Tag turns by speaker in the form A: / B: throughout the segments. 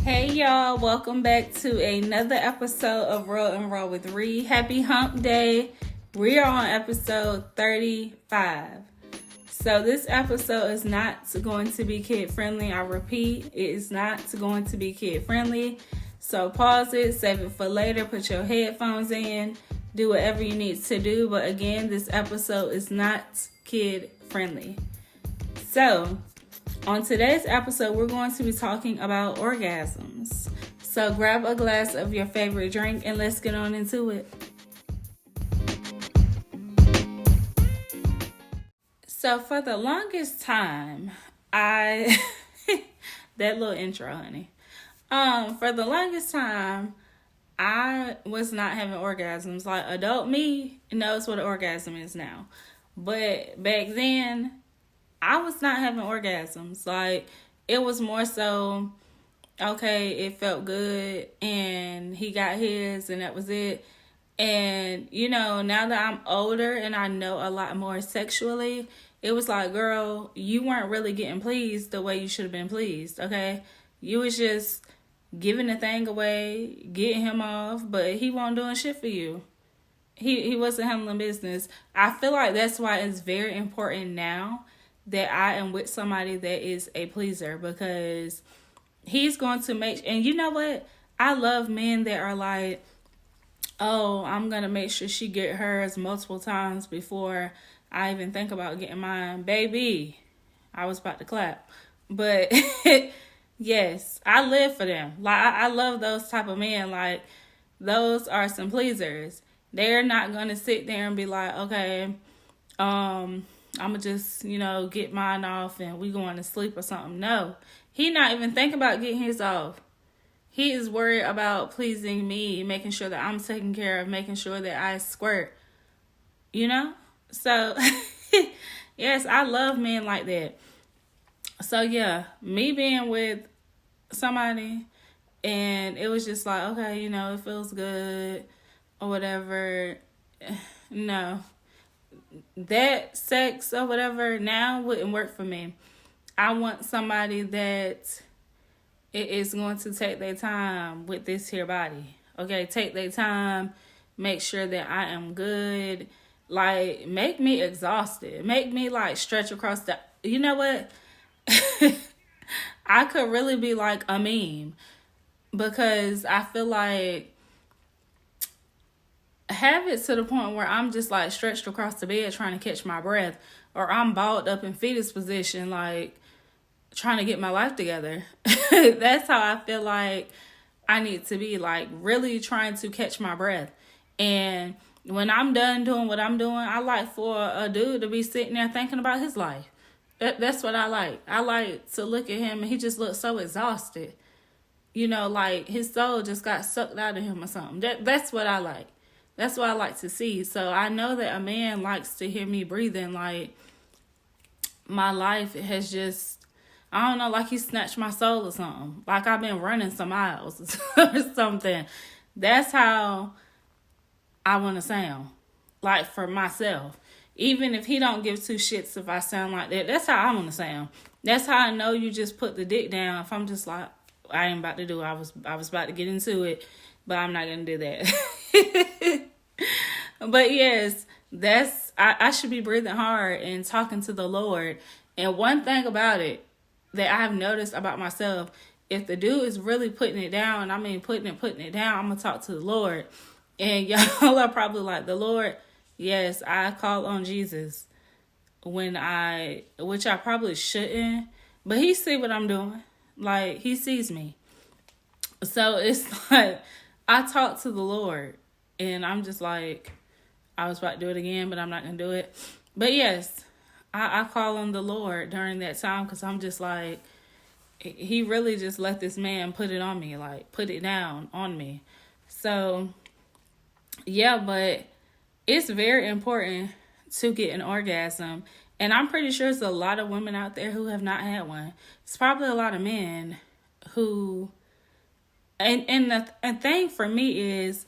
A: Hey y'all, welcome back to another episode of Roll and Roll with Ree. Happy Hump Day. We are on episode 35. So this episode is not going to be kid friendly. I repeat, it is not going to be kid friendly. So pause it, save it for later, put your headphones in, do whatever you need to do. But again, this episode is not kid friendly. So on today's episode, we're going to be talking about orgasms. So grab a glass of your favorite drink and let's get on into it. So for the longest time, that little intro, honey. For the longest time, I was not having orgasms. Like adult me knows what an orgasm is now. But back then, I was not having orgasms. Like, it was more so, okay, it felt good, and he got his, and that was it. And, now that I'm older and I know a lot more sexually, it was like, girl, you weren't really getting pleased the way you should have been pleased, okay? You was just giving the thing away, getting him off, but he wasn't doing shit for you. He wasn't handling business. I feel like that's why it's very important now that I am with somebody that is a pleaser, because he's going to make, and you know what? I love men that are like, oh, I'm going to make sure she get hers multiple times before I even think about getting mine. Baby, I was about to clap. But yes, I live for them. Like, I love those type of men. Like, those are some pleasers. They're not going to sit there and be like, okay, I'm going to just, get mine off and we going to sleep or something. No, he not even thinking about getting his off. He is worried about pleasing me, making sure that I'm taken care of, making sure that I squirt, So, yes, I love men like that. So, yeah, me being with somebody and it was just like, okay, it feels good or whatever. No. That sex or whatever now wouldn't work for me. I want somebody that is going to take their time with this here body. Okay, take their time, make sure that I am good. Like, make me exhausted. Make me, like, stretch across the... You know what? I could really be like a meme, because I feel like have it to the point where I'm just like stretched across the bed trying to catch my breath, or I'm balled up in fetus position, like trying to get my life together. That's how I feel like I need to be, like really trying to catch my breath. And when I'm done doing what I'm doing, I like for a dude to be sitting there thinking about his life. That's what I like. I like to look at him and he just looks so exhausted. Like his soul just got sucked out of him or something. That's what I like. That's what I like to see. So I know that a man likes to hear me breathing. Like, my life has just, I don't know, like he snatched my soul or something. Like I've been running some miles or something. That's how I want to sound. Like, for myself. Even if he don't give two shits if I sound like that, that's how I want to sound. That's how I know you just put the dick down. If I'm just like, I ain't about to do it. I was about to get into it, but I'm not going to do that. But yes, I should be breathing hard and talking to the Lord. And one thing about it that I've noticed about myself, if the dude is really putting it down, putting it down, I'm going to talk to the Lord. And y'all are probably like, the Lord, yes, I call on Jesus which I probably shouldn't, but he see what I'm doing. Like, he sees me. So it's like, I talk to the Lord and I'm just like, I was about to do it again, but I'm not going to do it. But yes, I call on the Lord during that time, because I'm just like, he really just let this man put it on me, like put it down on me. So yeah, but it's very important to get an orgasm. And I'm pretty sure there's a lot of women out there who have not had one. It's probably a lot of men who, and the thing for me is,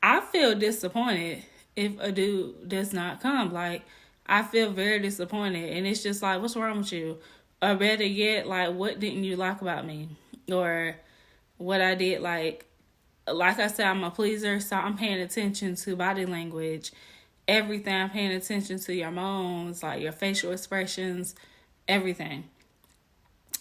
A: I feel disappointed if a dude does not come. Like, I feel very disappointed. And it's just like, what's wrong with you? Or better yet, like, what didn't you like about me? Or what I did. Like I said, I'm a pleaser, so I'm paying attention to body language, everything. I'm paying attention to your moans, like your facial expressions, everything.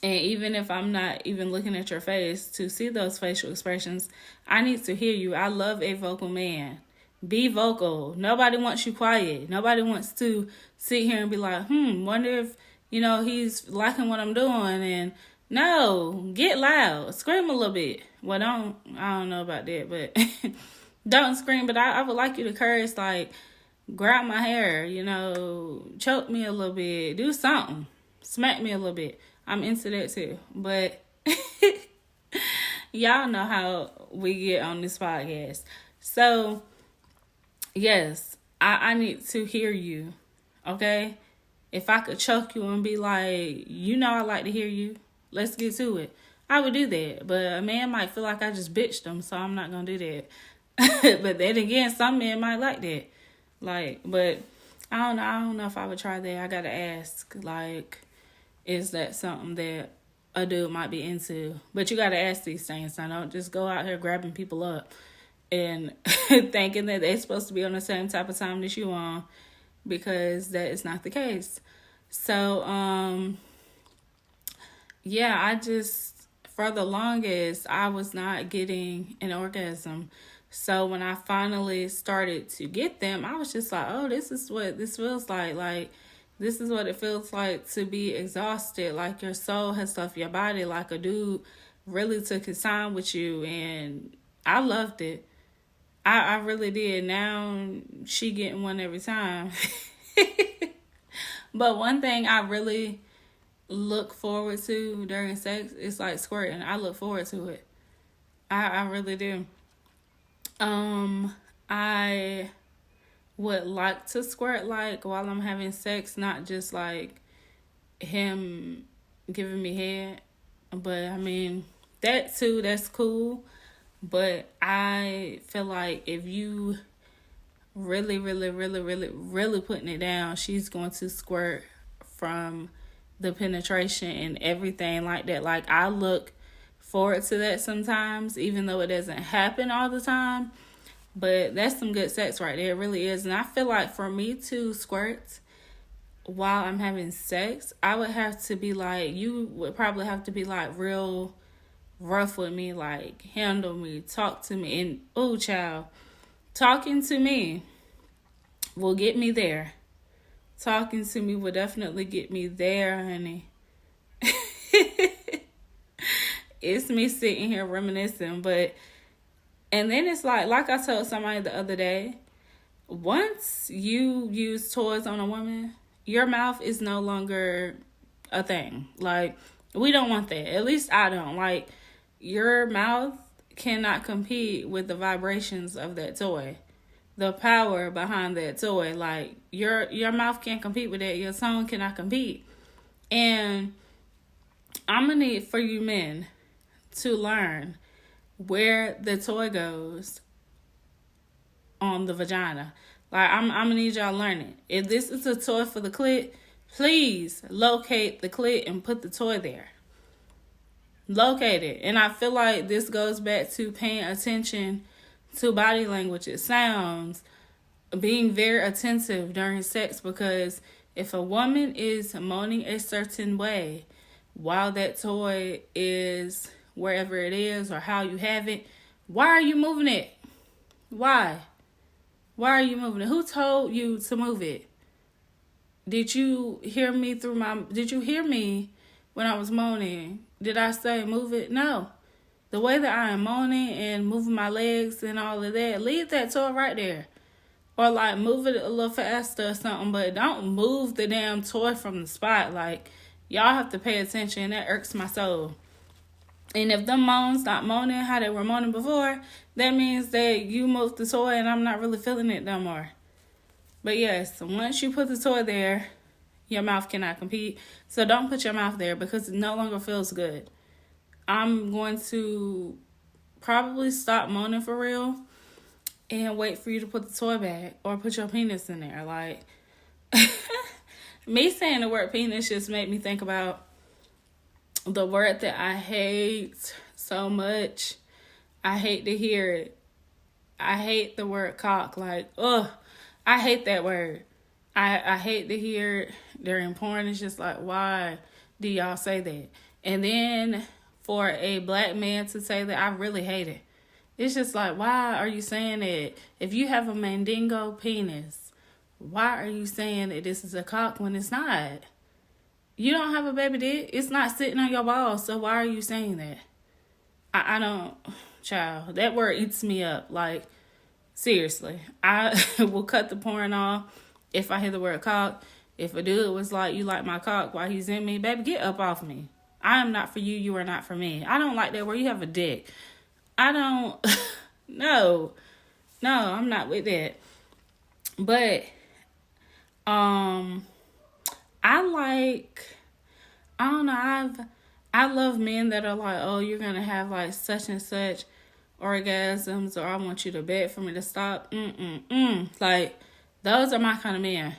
A: And even if I'm not even looking at your face to see those facial expressions, I need to hear you. I love a vocal man. Be vocal. Nobody wants you quiet. Nobody wants to sit here and be like, wonder if, he's liking what I'm doing. And no, get loud. Scream a little bit. Well, I don't know about that, but don't scream. But I would like you to curse, like, grab my hair, choke me a little bit, do something. Smack me a little bit. I'm into that too. But y'all know how we get on this podcast. So, yes, I need to hear you, okay? If I could choke you and be like, I like to hear you, let's get to it, I would do that. But a man might feel like I just bitched him, so I'm not going to do that. But then again, some men might like that. But I don't know if I would try that. I got to ask, is that something that a dude might be into? But you got to ask these things. Now, don't just go out here grabbing people up and thinking that they're supposed to be on the same type of time that you on, because that is not the case. So, I just, for the longest, I was not getting an orgasm. So when I finally started to get them, I was just like, oh, this is what this feels like. Like, this is what it feels like to be exhausted. Like, your soul has left your body. Like, a dude really took his time with you. And I loved it. I really did. Now she getting one every time. But one thing I really look forward to during sex is like squirting. I look forward to it. I really do. I would like to squirt while I'm having sex, not just like him giving me head. But I mean, that too, that's cool. But I feel like if you really, really, really, really, really putting it down, she's going to squirt from the penetration and everything like that. Like, I look forward to that sometimes, even though it doesn't happen all the time. But that's some good sex right there. It really is. And I feel like for me to squirt while I'm having sex, I would have to be like, you would probably have to be like real rough with me, like handle me, talk to me. And, oh, child, talking to me will get me there. Talking to me will definitely get me there, honey. It's me sitting here reminiscing, and then it's like I told somebody the other day, once you use toys on a woman, your mouth is no longer a thing. Like, we don't want that. At least I don't. Like, your mouth cannot compete with the vibrations of that toy. The power behind that toy. Like, your mouth can't compete with that. Your tongue cannot compete. And I'm going to need for you men to learn where the toy goes on the vagina. Like, I'm gonna need y'all to learn it. If this is a toy for the clit, please locate the clit and put the toy there. Locate it. And I feel like this goes back to paying attention to body language, sounds, being very attentive during sex, because if a woman is moaning a certain way while that toy is wherever it is or how you have it, why are you moving it? Why are you moving it? Who told you to move it? Did you hear me when I was moaning? Did I say move it? No. The way that I am moaning and moving my legs and all of that, leave that toy right there. Or like move it a little faster or something, but don't move the damn toy from the spot. Like, y'all have to pay attention. That irks my soul. And if them moans not moaning how they were moaning before, that means that you moved the toy and I'm not really feeling it no more. But yes, once you put the toy there, your mouth cannot compete. So don't put your mouth there because it no longer feels good. I'm going to probably stop moaning for real and wait for you to put the toy back or put your penis in there. Like, me saying the word penis just made me think about the word that I hate so much. I hate to hear it. I hate the word cock. Like, ugh, I hate that word. I hate to hear it during porn. It's just like, why do y'all say that? And then for a black man to say that, I really hate it. It's just like, why are you saying that? If you have a mandingo penis, why are you saying that this is a cock when it's not? You don't have a baby dick. It's not sitting on your balls, so why are you saying that? I don't, child. That word eats me up. Like, seriously. I will cut the porn off if I hear the word cock. If a dude was like, you like my cock while he's in me, baby, get up off me. I am not for you. You are not for me. I don't like that where you have a dick. I don't, no, I'm not with that. But, I don't know, I love men that are like, oh, you're going to have like such and such orgasms, or I want you to beg for me to stop. Like, those are my kind of men.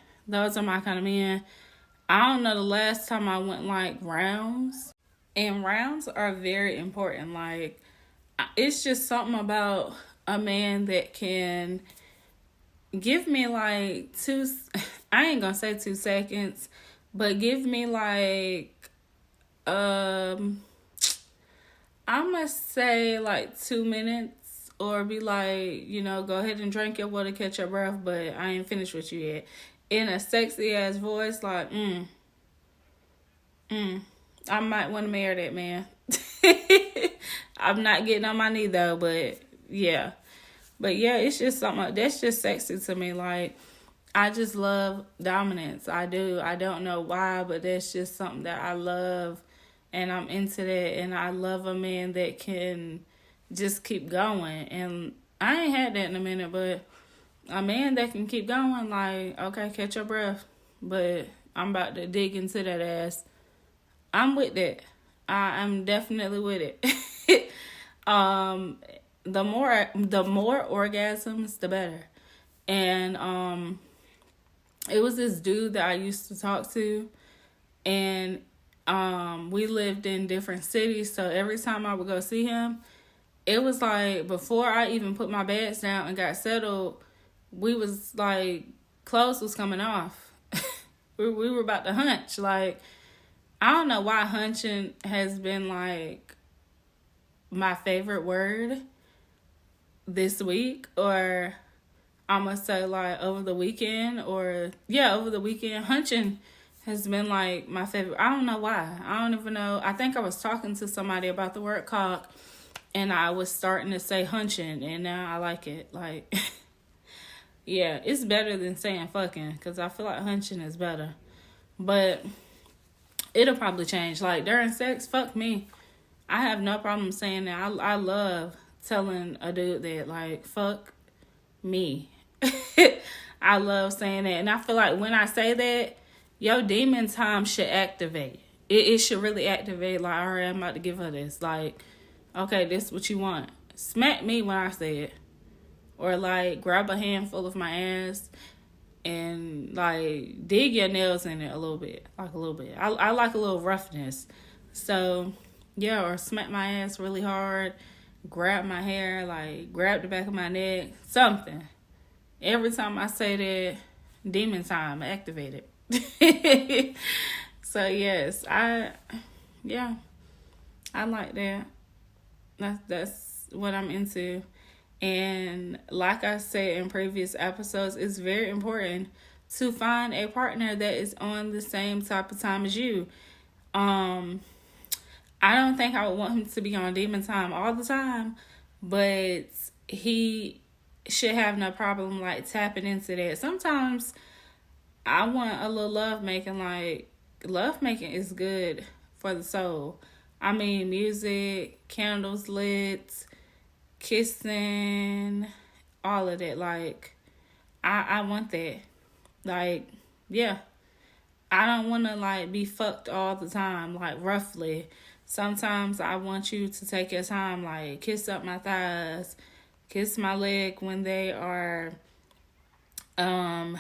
A: I don't know the last time I went like rounds. And rounds are very important. Like, it's just something about a man that can give me like I ain't gonna say 2 seconds, but give me like, I'm gonna say like 2 minutes, or be like, go ahead and drink your water, catch your breath, but I ain't finished with you yet. In a sexy ass voice, like, I might want to marry that man. I'm not getting on my knee though, but yeah. But yeah, it's just something that's just sexy to me. Like, I just love dominance. I do. I don't know why, but that's just something that I love, and I'm into that. And I love a man that can just keep going. And I ain't had that in a minute, but a man that can keep going, like, okay, catch your breath, but I'm about to dig into that ass. I'm with that. I'm definitely with it. The more orgasms, the better. And it was this dude that I used to talk to, and we lived in different cities, so every time I would go see him, it was like before I even put my bags down and got settled, we was like, clothes was coming off. we were about to hunch. Like, I don't know why hunching has been like my favorite word this week, or I'm gonna say like over the weekend, hunching has been like my favorite. I don't know why. I don't even know. I think I was talking to somebody about the word cock, and I was starting to say hunching, and now I like it. Like, yeah, it's better than saying fucking, because I feel like hunching is better. But it'll probably change. Like, during sex, fuck me. I have no problem saying that. I love telling a dude that, like, fuck me. I love saying that. And I feel like when I say that, your demon time should activate. It should really activate. Like, all right, I'm about to give her this. Like, okay, this is what you want. Smack me when I say it. Or, like, grab a handful of my ass and, like, dig your nails in it a little bit. Like, a little bit. I like a little roughness. So, yeah, or smack my ass really hard. Grab my hair, like, grab the back of my neck. Something. Every time I say that, demon time activated. So, yes, I like that. That's what I'm into. And like I said in previous episodes, it's very important to find a partner that is on the same type of time as you. I don't think I would want him to be on demon time all the time, but he should have no problem like tapping into that. Sometimes I want a little love making. Like, love making is good for the soul. I mean, music, candles lit, kissing, all of that. Like, I want that. Like, yeah. I don't want to, like, be fucked all the time, like, roughly. Sometimes I want you to take your time, like, kiss up my thighs, kiss my leg when they are when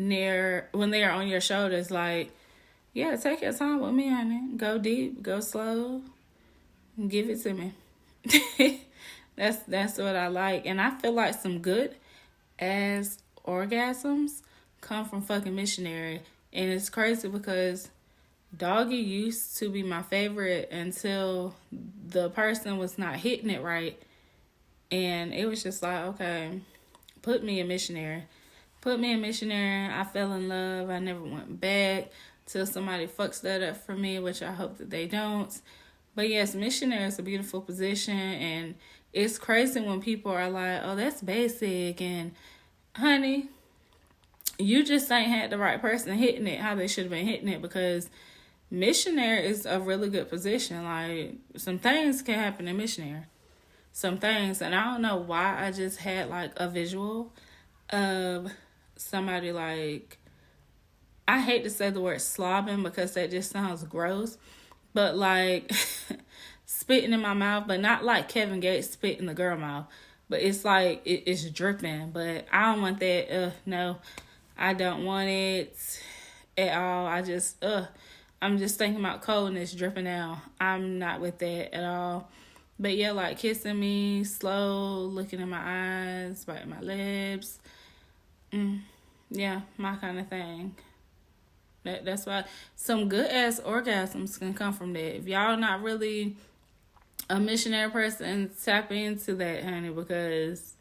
A: they are on your shoulders. Like, yeah, take your time with me, honey. Go deep, go slow, give it to me. That's what I like. And I feel like some good ass orgasms come from fucking missionary. And it's crazy because doggy used to be my favorite until the person was not hitting it right. And it was just like, okay, put me in missionary. Put me in missionary. I fell in love. I never went back till somebody fucks that up for me, which I hope that they don't. But yes, missionary is a beautiful position, and it's crazy when people are like, oh, that's basic. And honey, you just ain't had the right person hitting it how they should have been hitting it, because missionary is a really good position. Like, some things can happen in missionary. Some things. And I don't know why I just had like a visual of somebody like, I hate to say the word slobbing because that just sounds gross, but like spitting in my mouth, but not like Kevin Gates spit in the girl mouth, but it's like it's dripping. But I don't want that. No, I don't want it at all. I'm just thinking about coldness dripping out. I'm not with that at all. But yeah, like kissing me slow, looking in my eyes, biting my lips. Yeah, my kind of thing. That's why some good ass orgasms can come from that. If y'all not really a missionary person, tap into that, honey, because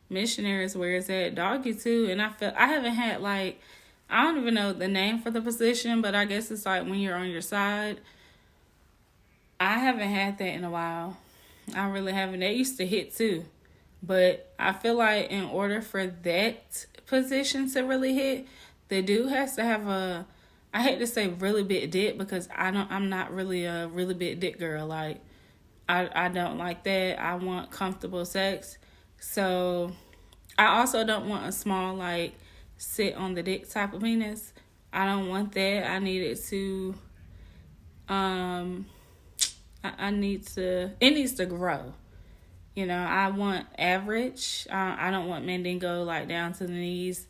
A: missionary is where it's at. Doggy too. And I haven't had like, I don't even know the name for the position, but I guess it's like when you're on your side. I haven't had that in a while. I really haven't. That used to hit too. But I feel like in order for that position to really hit, the dude has to have I hate to say really big dick, because I'm not really a really big dick girl. Like, I don't like that. I want comfortable sex. So I also don't want a small, like, sit on the dick type of penis. I don't want that. I need it to it needs to grow. You know, I want average. I don't want Mandingo like down to the knees.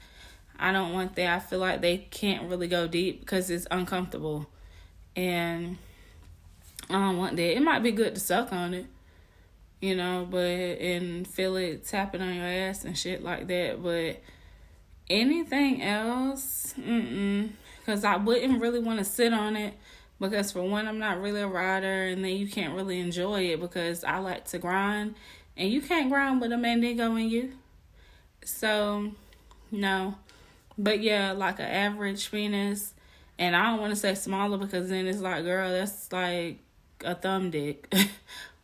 A: I don't want that. I feel like they can't really go deep because it's uncomfortable. And I don't want that. It might be good to suck on it, you know, and feel it tapping on your ass and shit like that. But anything else, because I wouldn't really want to sit on it. Because for one, I'm not really a rider, and then you can't really enjoy it because I like to grind. And you can't grind with a Mandingo in you. So, no. But yeah, like an average penis. And I don't want to say smaller because then it's like, girl, that's like a thumb dick.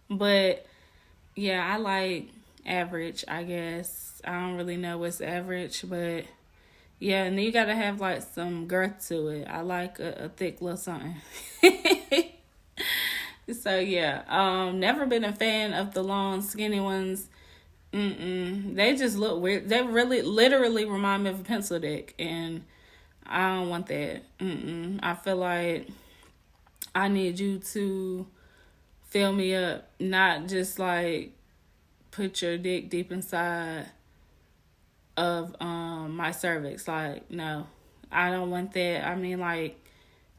A: But yeah, I like average, I guess. I don't really know what's average, but yeah, and then you gotta have like some girth to it. I like a thick little something. So yeah, never been a fan of the long skinny ones. They just look weird. They really literally remind me of a pencil dick, and I don't want that. I feel like I need you to fill me up, not just like put your dick deep inside of my cervix. Like, no, I don't want that. I mean, like,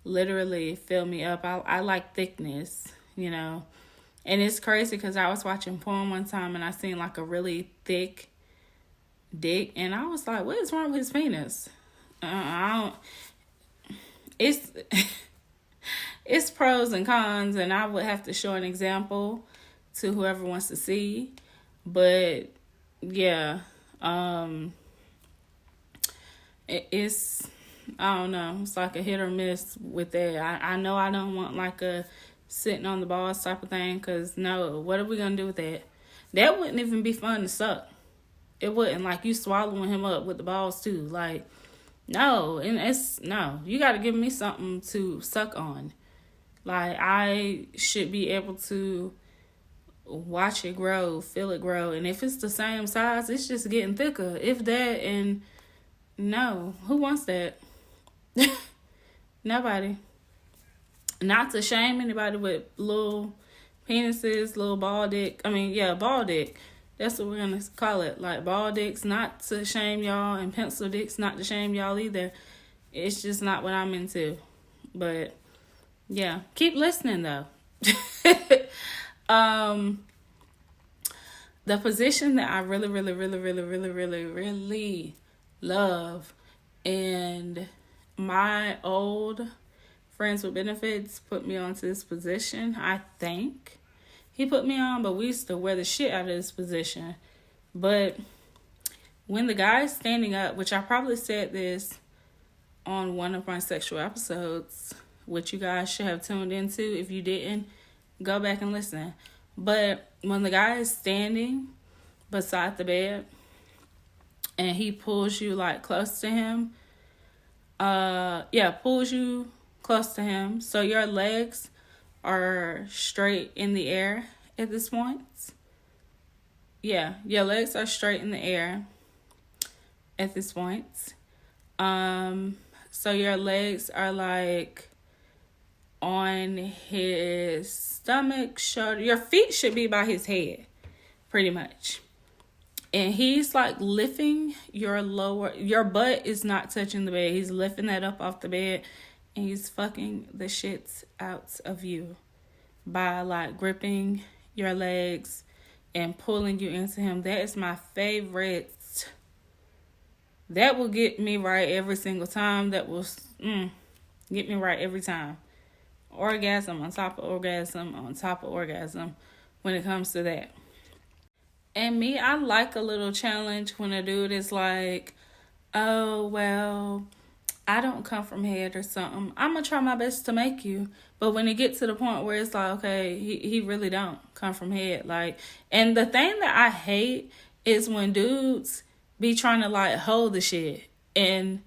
A: literally fill me up. I like thickness, you know. And it's crazy because I was watching porn one time and I seen like a really thick dick, and I was like, what is wrong with his penis? I don't. It's pros and cons, and I would have to show an example to whoever wants to see. But yeah, it's, I don't know, it's like a hit or miss with that. I know I don't want like a sitting on the balls type of thing, because no, what are we gonna do with that? That wouldn't even be fun to suck. It wouldn't. Like, you swallowing him up with the balls too. Like, no. And it's, no, you got to give me something to suck on. Like, I should be able to watch it grow, feel it grow. And if it's the same size, it's just getting thicker, if that. And no, who wants that? Nobody. Not to shame anybody with little penises, little ball dick. I mean, yeah, ball dick. That's what we're going to call it. Like, ball dicks, not to shame y'all. And pencil dicks, not to shame y'all either. It's just not what I'm into. But yeah, keep listening though. the position that I really, really, really, really, really, really, really love, and my old friends with benefits put me onto this position. I think he put me on, but we used to wear the shit out of this position. But when the guy is standing up, which I probably said this on one of my sexual episodes, which you guys should have tuned into. If you didn't, go back and listen. But when the guy is standing beside the bed and he pulls you like close to him, pulls you close to him, so your legs are straight in the air at this point. Yeah, your legs are straight in the air at this point. So your legs are like on his stomach, shoulder. Your feet should be by his head, pretty much. And he's like lifting your butt is not touching the bed. He's lifting that up off the bed and he's fucking the shit out of you by like gripping your legs and pulling you into him. That is my favorite. That will get me right every single time. That will get me right every time. Orgasm on top of orgasm on top of orgasm when it comes to that. And me, I like a little challenge when a dude is like, oh, well, I don't come from head or something. I'm going to try my best to make you. But when it gets to the point where it's like, okay, he really don't come from head. Like, and the thing that I hate is when dudes be trying to like hold the shit and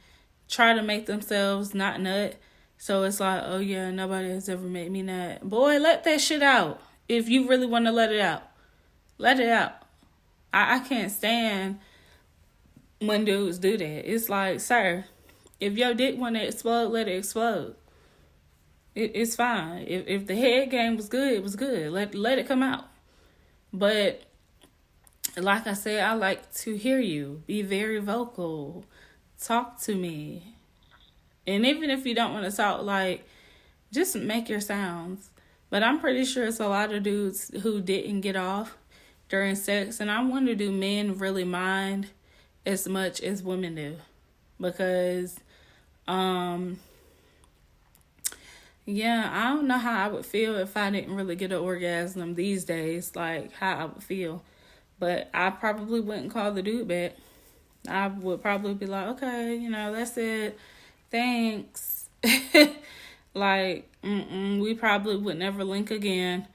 A: try to make themselves not nut. So it's like, oh yeah, nobody has ever made me nut. Boy, let that shit out. If you really want to let it out. Let it out. I can't stand when dudes do that. It's like, sir, if your dick want to explode, let it explode. It's fine. If the head game was good, it was good. Let it come out. But like I said, I like to hear you. Be very vocal. Talk to me. And even if you don't want to talk, like, just make your sounds. But I'm pretty sure it's a lot of dudes who didn't get off during sex. And I wonder, do men really mind as much as women do? Because, I don't know how I would feel if I didn't really get an orgasm these days. Like, how I would feel. But I probably wouldn't call the dude back. I would probably be like, okay, that's it. Thanks. Like, we probably would never link again.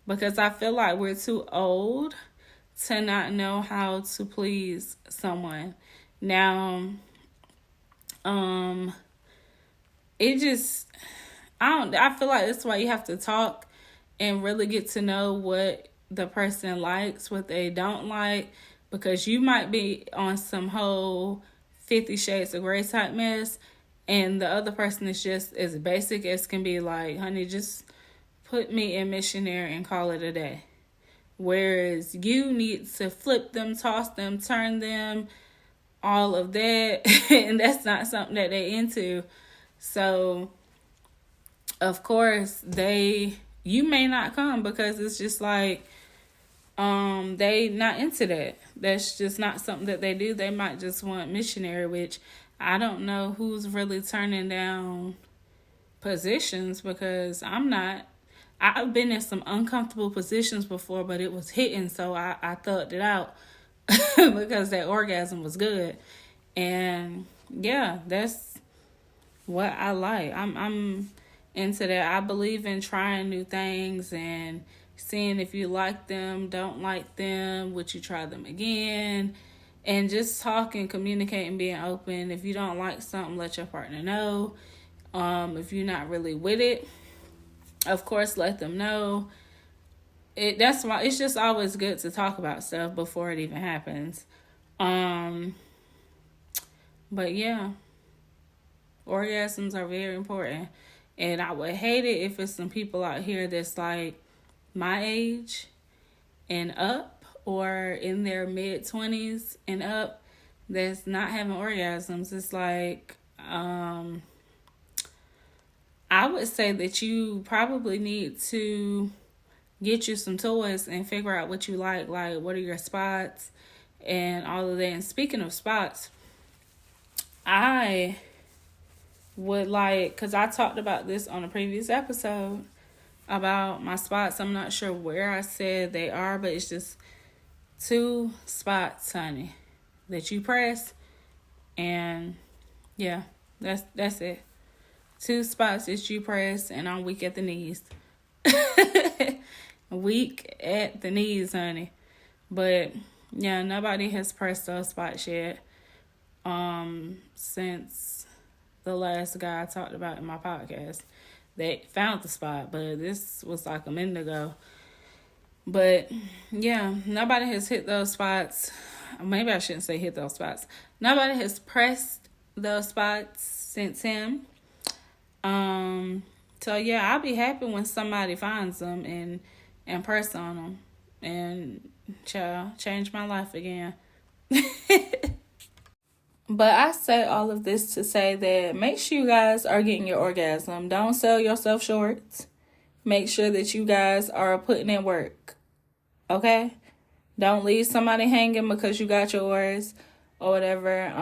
A: Because I feel like we're too old to not know how to please someone. Now, I feel like that's why you have to talk and really get to know what the person likes, what they don't like, because you might be on some whole 50 Shades of Grey type mess, and the other person is just as basic as can be. Like, honey, just put me in missionary and call it a day. Whereas you need to flip them, toss them, turn them, all of that, and that's not something that they into. So, of course, you may not come because it's just like, they not into that. That's just not something that they do. They might just want missionary, which I don't know who's really turning down positions, because I'm not. I've been in some uncomfortable positions before, but it was hitting, so I thugged it out because that orgasm was good. And yeah, that's what I like. I'm into that. I believe in trying new things and seeing if you like them, don't like them, would you try them again, and just talking, communicating, being open. If you don't like something, let your partner know. If you're not really with it, of course, let them know. That's why it's just always good to talk about stuff before it even happens. But yeah, orgasms are very important, and I would hate it if it's some people out here that's like my age and up, or in their mid-20s and up, that's not having orgasms. It's like, I would say that you probably need to get you some toys and figure out what you like what are your spots and all of that. And speaking of spots, I would like, because I talked about this on a previous episode about my spots. I'm not sure where I said they are, but it's just 2 spots, honey, that you press, and yeah, that's it. 2 spots that you press, and I'm weak at the knees. Weak at the knees, honey. But yeah, nobody has pressed those spots yet. Since the last guy I talked about in my podcast, they found the spot, but this was like a minute ago. But yeah, nobody has hit those spots. Maybe I shouldn't say hit those spots. Nobody has pressed those spots since him. So yeah, I'll be happy when somebody finds them and press on them and change my life again. But I say all of this to say that make sure you guys are getting your orgasm. Don't sell yourself short. Make sure that you guys are putting in work. Okay? Don't leave somebody hanging because you got yours or whatever.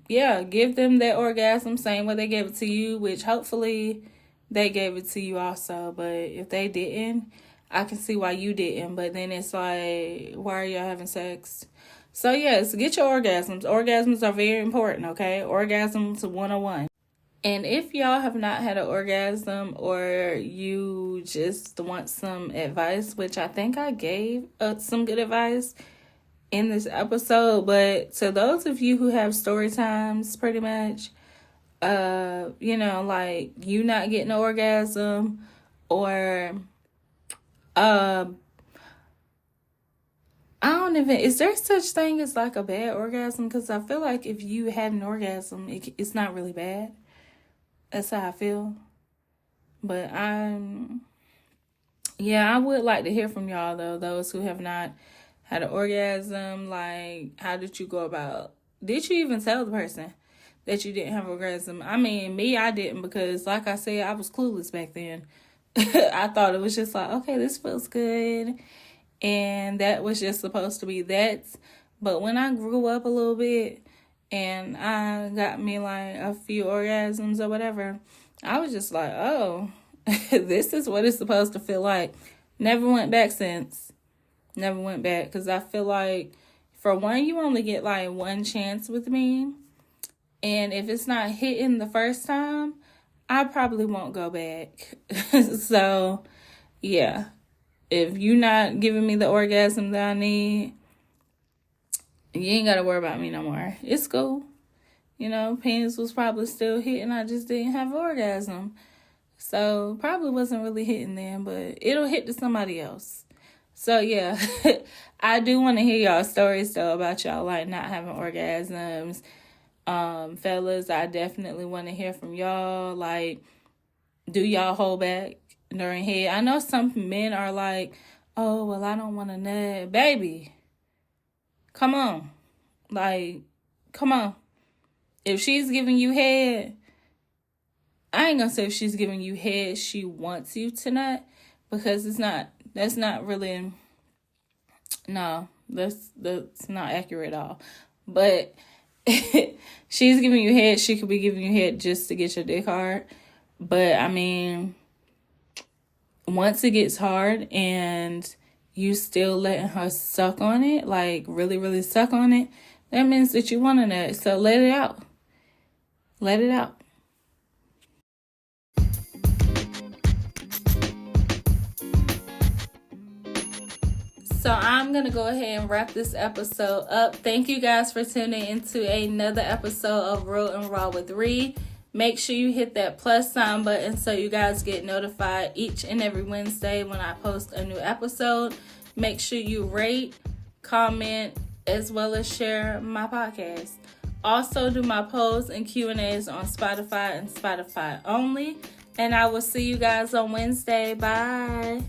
A: Yeah, give them that orgasm same way they gave it to you, which hopefully they gave it to you also. But if they didn't, I can see why you didn't. But then it's like, why are y'all having sex? So yes, get your orgasms. Orgasms are very important, okay? Orgasms 101. And if y'all have not had an orgasm or you just want some advice, which I think I gave some good advice in this episode, but to those of you who have story times, pretty much, like you not getting an orgasm or is there such thing as like a bad orgasm? Because I feel like if you had an orgasm, it's not really bad. That's how I feel. But I would like to hear from y'all though, those who have not had an orgasm. Like, how did you go about? Did you even tell the person that you didn't have an orgasm? I mean, me, I didn't, because like I said, I was clueless back then. I thought it was just like, okay, this feels good. And that was just supposed to be that. But when I grew up a little bit and I got me like a few orgasms or whatever, I was just like, oh, this is what it's supposed to feel like. Never went back since. Never went back, because I feel like, for one, you only get like one chance with me. And if it's not hitting the first time, I probably won't go back. So, yeah. If you're not giving me the orgasm that I need, you ain't got to worry about me no more. It's cool. Penis was probably still hitting. I just didn't have an orgasm. So, probably wasn't really hitting then, but it'll hit to somebody else. So, yeah. I do want to hear y'all stories, though, about y'all, like, not having orgasms. Fellas, I definitely want to hear from y'all. Like, do y'all hold back during head? I know some men are like, oh, well, I don't want to nut. Baby, come on. Like, come on. If she's giving you head, I ain't gonna say if she's giving you head, she wants you to nut, because that's not really, no, that's not accurate at all. But she's giving you head, she could be giving you head just to get your dick hard. But I mean, once it gets hard and you still letting her suck on it, like really, really suck on it, that means that you want to nut. So let it out. Let it out. So I'm going to go ahead and wrap this episode up. Thank you guys for tuning into another episode of Real and Raw with Ree. Make sure you hit that plus sign button so you guys get notified each and every Wednesday when I post a new episode. Make sure you rate, comment, as well as share my podcast. Also do my polls and Q&As on Spotify and Spotify only. And I will see you guys on Wednesday. Bye.